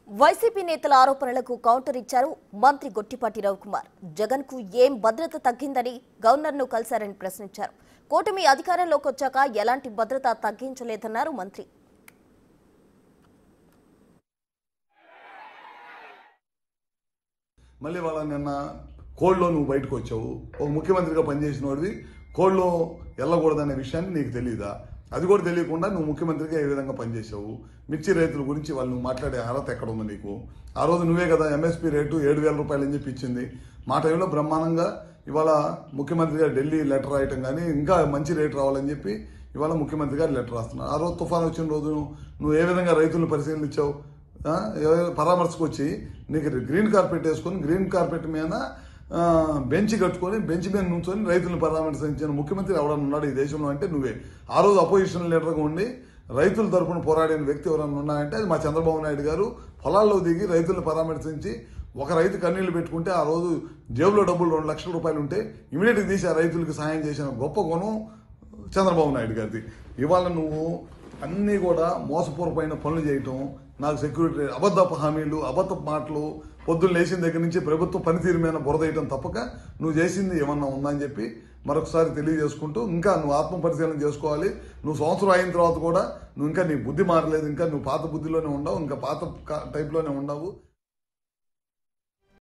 YCP నేతల ఆరోపణలకు counter ఇచ్చారు మంత్రి గొట్టిపాటి రవికుమార్. జగన్ కు ఏం భద్రత తగ్గిందని గవర్నర్ను కలిశారని ప్రశ్నించారు. కూటమి అధికారంలోకి వచ్చాక ఎలాంటి భద్రత తగ్గించలేదన్నారు మంత్రి. మళ్ళీ వాళ్ళ నిన్న కోడ్లో నువ్వు బయటకు వచ్చావు. ఒక ముఖ్యమంత్రిగా పనిచేసిన వాడివి కోడ్లో వెళ్ళకూడదనే విషయాన్ని నీకు తెలియదా? అది కూడా తెలియకుండా నువ్వు ముఖ్యమంత్రిగా ఏ విధంగా పనిచేసావు? మిర్చి రైతుల గురించి వాళ్ళు నువ్వు మాట్లాడే అర్హత ఎక్కడ ఉంది నీకు? ఆ రోజు నువ్వే కదా ఎంఎస్పీ రేటు 7,000 రూపాయలు అని చెప్పి ఇచ్చింది. మా టైంలో బ్రహ్మాండంగా ఇవాళ ముఖ్యమంత్రిగా ఢిల్లీ లెటర్ రాయటం కానీ ఇంకా మంచి రేటు రావాలని చెప్పి ఇవాళ ముఖ్యమంత్రి గారు లెటర్ రాస్తున్నారు. ఆ రోజు తుఫాను వచ్చిన రోజు నువ్వు ఏ విధంగా రైతులను పరిశీలించావు? పరామర్శకు వచ్చి నీకు గ్రీన్ కార్పెట్ వేసుకొని గ్రీన్ కార్పెట్ మీద బెంచ్ కట్టుకొని బెంచ్ మీద నుంచొని రైతులను పరామర్శించిన ముఖ్యమంత్రి ఎవడన్నా ఉన్నాడు ఈ దేశంలో అంటే నువ్వే. ఆ రోజు అపోజిషన్ లీడర్గా ఉండి రైతుల తరఫున పోరాడిన వ్యక్తి ఎవరన్నా ఉన్నాయంటే అది మా చంద్రబాబు నాయుడు గారు. పొలాల్లో దిగి రైతులను పరామర్శించి ఒక రైతు కన్నీళ్లు పెట్టుకుంటే ఆ రోజు జేబులో డబ్బులు 2 లక్షల రూపాయలు ఉంటే ఇమీడియట్గా తీసి ఆ రైతులకు సాయం చేసిన గొప్ప గుణం చంద్రబాబు నాయుడు గారిది. ఇవాళ నువ్వు అన్నీ కూడా మోసపూర్వమైన పనులు చేయటం, నాకు సెక్యూరిటీ అబద్ధపు హామీలు, అబద్ధపు మాటలు, పొద్దున్న లేచిన దగ్గర నుంచి ప్రభుత్వ పనితీరు మీద బురదేయటం తప్పక నువ్వు చేసింది ఏమన్నా ఉందని చెప్పి మరొకసారి తెలియజేసుకుంటూ ఇంకా నువ్వు ఆత్మపరిశీలన చేసుకోవాలి. నువ్వు సంవత్సరం అయిన తర్వాత కూడా నువ్వు ఇంకా నీ బుద్ధి మారలేదు, ఇంకా నువ్వు పాత బుద్ధిలోనే ఉండవు, ఇంకా పాత టైప్లోనే ఉండవు.